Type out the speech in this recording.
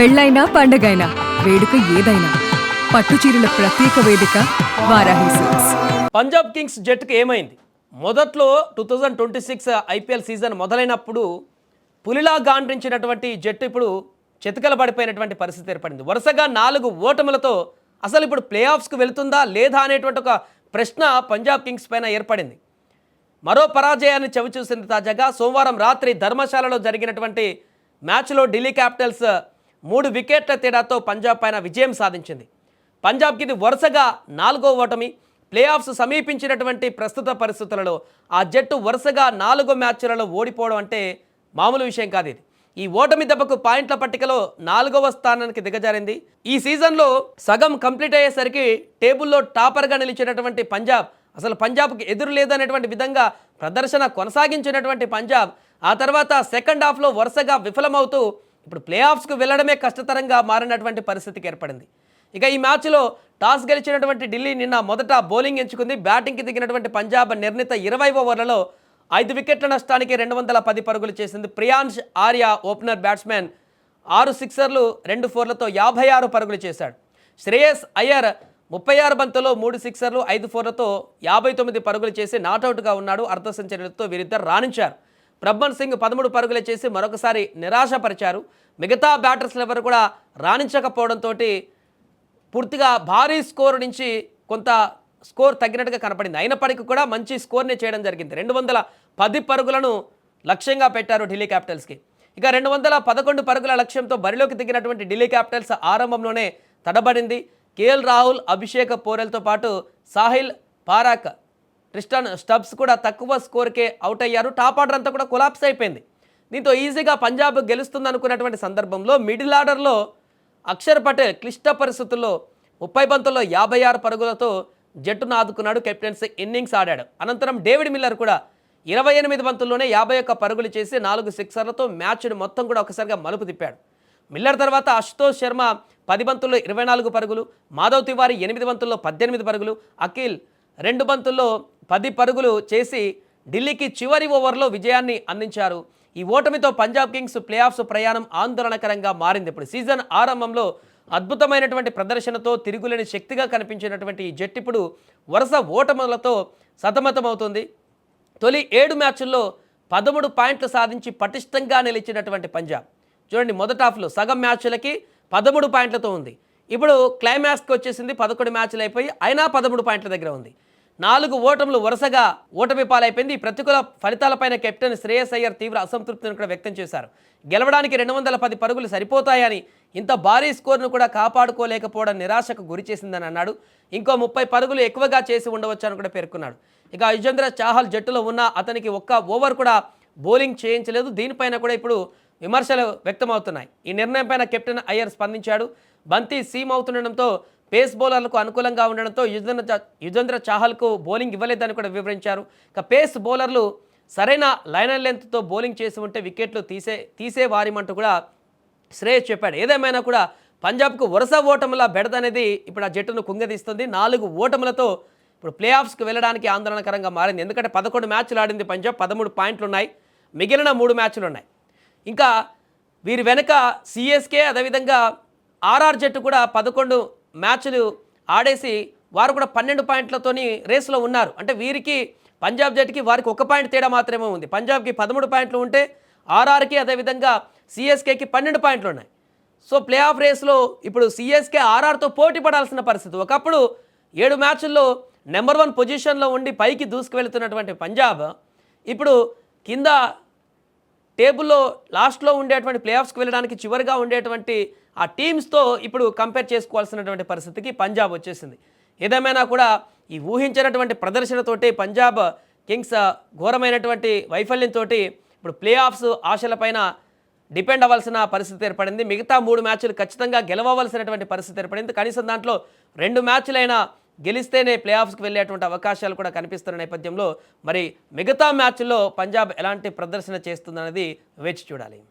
పెళ్ళైనా పండగైనా వేడుక ఏదైనా పట్టుచీరల ప్రత్యేక వేదిక వారాహి సిల్క్స్. పంజాబ్ కింగ్స్ జట్టుకు ఏమైంది? మొదట్లో 2026 ఐపీఎల్ సీజన్ మొదలైనప్పుడు పులిలా గాండ్రించినటువంటి జట్టు ఇప్పుడు చితకల పడిపోయినటువంటి పరిస్థితి ఏర్పడింది. వరుసగా 4 ఓటములతో అసలు ఇప్పుడు ప్లే ఆఫ్స్కు వెళుతుందా లేదా అనేటువంటి ఒక ప్రశ్న పంజాబ్ కింగ్స్ పైన ఏర్పడింది. మరో పరాజయాన్ని చవిచూసింది. తాజాగా సోమవారం రాత్రి ధర్మశాలలో జరిగినటువంటి మ్యాచ్లో ఢిల్లీ క్యాపిటల్స్ 3 వికెట్ల తేడాతో పంజాబ్ పైన విజయం సాధించింది. పంజాబ్కి ఇది వరుసగా 4వ ఓటమి. ప్లే ఆఫ్స్ సమీపించినటువంటి ప్రస్తుత పరిస్థితులలో ఆ జట్టు వరుసగా 4 మ్యాచ్లలో ఓడిపోవడం అంటే మామూలు విషయం కాదు. ఇది ఈ ఓటమి దెబ్బకు పాయింట్ల పట్టికలో 4వ స్థానానికి దిగజారింది. ఈ సీజన్లో సగం కంప్లీట్ అయ్యేసరికి టేబుల్లో టాపర్గా నిలిచినటువంటి పంజాబ్, అసలు పంజాబ్కి ఎదురు లేదనేటువంటి విధంగా ప్రదర్శన కొనసాగించినటువంటి పంజాబ్ ఆ తర్వాత సెకండ్ హాఫ్లో వరుసగా విఫలమవుతూ ఇప్పుడు ప్లే ఆఫ్స్కు వెళ్ళడమే కష్టతరంగా మారినటువంటి పరిస్థితికి ఏర్పడింది. ఇక ఈ మ్యాచ్లో టాస్ గెలిచినటువంటి ఢిల్లీ నిన్న మొదట బౌలింగ్ ఎంచుకుంది. బ్యాటింగ్కి దిగినటువంటి పంజాబ్ నిర్ణీత 20 ఓవర్లలో 5 వికెట్ల నష్టానికి 210 పరుగులు చేసింది. ప్రియాంష్ ఆర్య ఓపెనర్ బ్యాట్స్మెన్ 6 సిక్సర్లు 2 ఫోర్లతో 56 పరుగులు చేశాడు. శ్రేయస్ అయ్యర్ 36 బంతుల్లో 3 సిక్సర్లు 5 ఫోర్లతో 59 పరుగులు చేసి నాటౌట్గా ఉన్నాడు. అర్ధ సెంచరీలతో వీరిద్దరు రాణించారు. ప్రబ్మన్ సింగ్ 13 పరుగులు చేసి మరొకసారి నిరాశపరిచారు. మిగతా బ్యాటర్స్లు ఎవరు కూడా రాణించకపోవడంతో పూర్తిగా భారీ స్కోర్ నుంచి కొంత స్కోర్ తగ్గినట్టుగా కనపడింది. అయినప్పటికీ కూడా మంచి స్కోర్ని చేయడం జరిగింది. 210 పరుగులను లక్ష్యంగా పెట్టారు ఢిల్లీ క్యాపిటల్స్కి. ఇక 211 పరుగుల లక్ష్యంతో బరిలోకి దిగినటువంటి ఢిల్లీ క్యాపిటల్స్ ఆరంభంలోనే తడబడింది. కేఎల్ రాహుల్, అభిషేక్ పోరెల్తో పాటు సాహిల్, పారాక్, ట్రిస్టన్ స్టబ్స్ కూడా తక్కువ స్కోర్కే అవుట్ అయ్యారు. టాప్ ఆర్డర్ అంతా కూడా కొలాప్స్ అయిపోయింది. దీంతో ఈజీగా పంజాబ్ గెలుస్తుంది అనుకున్నటువంటి సందర్భంలో మిడిల్ ఆర్డర్లో అక్షర్ పటేల్ క్లిష్ట పరిస్థితుల్లో 30 బంతుల్లో 56 పరుగులతో జట్టును ఆదుకున్నాడు. కెప్టెన్స్ ఇన్నింగ్స్ ఆడాడు. అనంతరం డేవిడ్ మిల్లర్ కూడా 28 బంతుల్లోనే 51 పరుగులు చేసి 4 సిక్సర్లతో మ్యాచ్ను మొత్తం కూడా ఒకసారిగా మలుపు తిప్పాడు. మిల్లర్ తర్వాత అశుతోష్ శర్మ 10 బంతుల్లో 24 పరుగులు, మాధవ్ తివారీ 8 బంతుల్లో 18 పరుగులు, అఖిల్ 2 బంతుల్లో 10 పరుగులు చేసి ఢిల్లీకి చివరి ఓవర్లో విజయాన్ని అందించారు. ఈ ఓటమితో పంజాబ్ కింగ్స్ ప్లే ఆఫ్స్ ప్రయాణం ఆందోళనకరంగా మారింది. ఇప్పుడు సీజన్ ఆరంభంలో అద్భుతమైనటువంటి ప్రదర్శనతో తిరుగులేని శక్తిగా కనిపించినటువంటి ఈ జట్టు ఇప్పుడు వరుస ఓటములతో సతమతమవుతుంది. తొలి 7 మ్యాచ్ల్లో 13 పాయింట్లు సాధించి పటిష్టంగా నిలిచినటువంటి పంజాబ్ చూడండి, మొదటి హాఫ్లో సగం మ్యాచ్లకి 13 పాయింట్లతో ఉంది. ఇప్పుడు క్లైమాక్స్కి వచ్చేసింది. 11 మ్యాచ్లు అయిపోయి అయినా 13 పాయింట్ల దగ్గర ఉంది. 4 ఓటములు వరుసగా ఓటమి పాలైపోయింది. ఈ ప్రతికూల ఫలితాలపైన కెప్టెన్ శ్రేయస్ అయ్యర్ తీవ్ర అసంతృప్తిని కూడా వ్యక్తం చేశారు. గెలవడానికి 210 పరుగులు సరిపోతాయని, ఇంత భారీ స్కోర్ను కూడా కాపాడుకోలేకపోవడం నిరాశకు గురిచేసిందని అన్నాడు. ఇంకో 30 పరుగులు ఎక్కువగా చేసి ఉండవచ్చని కూడా పేర్కొన్నాడు. ఇక యుజ్వేంద్ర చాహల్ జట్టులో ఉన్న అతనికి ఒక్క ఓవర్ కూడా బౌలింగ్ చేయించలేదు. దీనిపైన కూడా ఇప్పుడు విమర్శలు వ్యక్తమవుతున్నాయి. ఈ నిర్ణయం పైన కెప్టెన్ అయ్యర్ స్పందించాడు. బంతి సీమ్ అవుతుండడంతో పేస్ బౌలర్లకు అనుకూలంగా ఉండడంతో యుజ్వేంద్ర చాహల్కు బౌలింగ్ ఇవ్వలేదని కూడా వివరించారు. ఇక పేస్ బౌలర్లు సరైన లైన్ అండ్ లెంత్తో బౌలింగ్ చేసి ఉంటే వికెట్లు తీసేవారిమంటూ కూడా శ్రేయస్ చెప్పాడు. ఏదేమైనా కూడా పంజాబ్కు వరుస ఓటముల బెడదనేది ఇప్పుడు ఆ జట్టును కుంగదీస్తుంది. 4 ఓటములతో ఇప్పుడు ప్లే ఆఫ్స్కి వెళ్ళడానికి ఆందోళనకరంగా మారింది. ఎందుకంటే 11 మ్యాచ్లు ఆడింది పంజాబ్, 13 పాయింట్లు ఉన్నాయి. మిగిలిన 3 మ్యాచ్లు ఉన్నాయి. ఇంకా వీరి వెనక సిఎస్కే అదేవిధంగా ఆర్ఆర్ జట్టు కూడా 11 మ్యాచ్లు ఆడేసి వారు కూడా 12 పాయింట్లతోని రేసులో ఉన్నారు. అంటే వీరికి పంజాబ్ జట్టుకి వారికి 1 పాయింట్ తేడా మాత్రమే ఉంది. పంజాబ్కి 13 పాయింట్లు ఉంటే ఆర్ఆర్కి అదేవిధంగా సిఎస్కేకి 12 పాయింట్లు ఉన్నాయి. సో ప్లే ఆఫ్ రేస్లో ఇప్పుడు సిఎస్కే ఆర్ఆర్తో పోటీ పడాల్సిన పరిస్థితి. ఒకప్పుడు 7 మ్యాచ్ల్లో నెంబర్ 1 పొజిషన్లో ఉండి పైకి దూసుకువెళ్తున్నటువంటి పంజాబ్ ఇప్పుడు కింద టేబుల్లో లాస్ట్లో ఉండేటువంటి ప్లే ఆఫ్స్కి వెళ్ళడానికి చివరిగా ఉండేటువంటి ఆ టీమ్స్తో ఇప్పుడు కంపేర్ చేసుకోవాల్సినటువంటి పరిస్థితికి పంజాబ్ వచ్చేసింది. ఏదేమైనా కూడా ఈ ఊహించినటువంటి ప్రదర్శనతోటి పంజాబ్ కింగ్స్ ఘోరమైనటువంటి వైఫల్యంతో ఇప్పుడు ప్లే ఆఫ్స్ ఆశలపైన డిపెండ్ అవ్వాల్సిన పరిస్థితి ఏర్పడింది. మిగతా 3 మ్యాచ్లు ఖచ్చితంగా గెలవవలసినటువంటి పరిస్థితి ఏర్పడింది. కనీసం దాంట్లో 2 మ్యాచ్లైనా గెలిస్తేనే ప్లే ఆఫ్స్కి వెళ్ళేటువంటి అవకాశాలు కూడా కనిపిస్తున్న నేపథ్యంలో మరి మిగతా మ్యాచ్ల్లో పంజాబ్ ఎలాంటి ప్రదర్శన చేస్తుందనేది వేచి చూడాలి.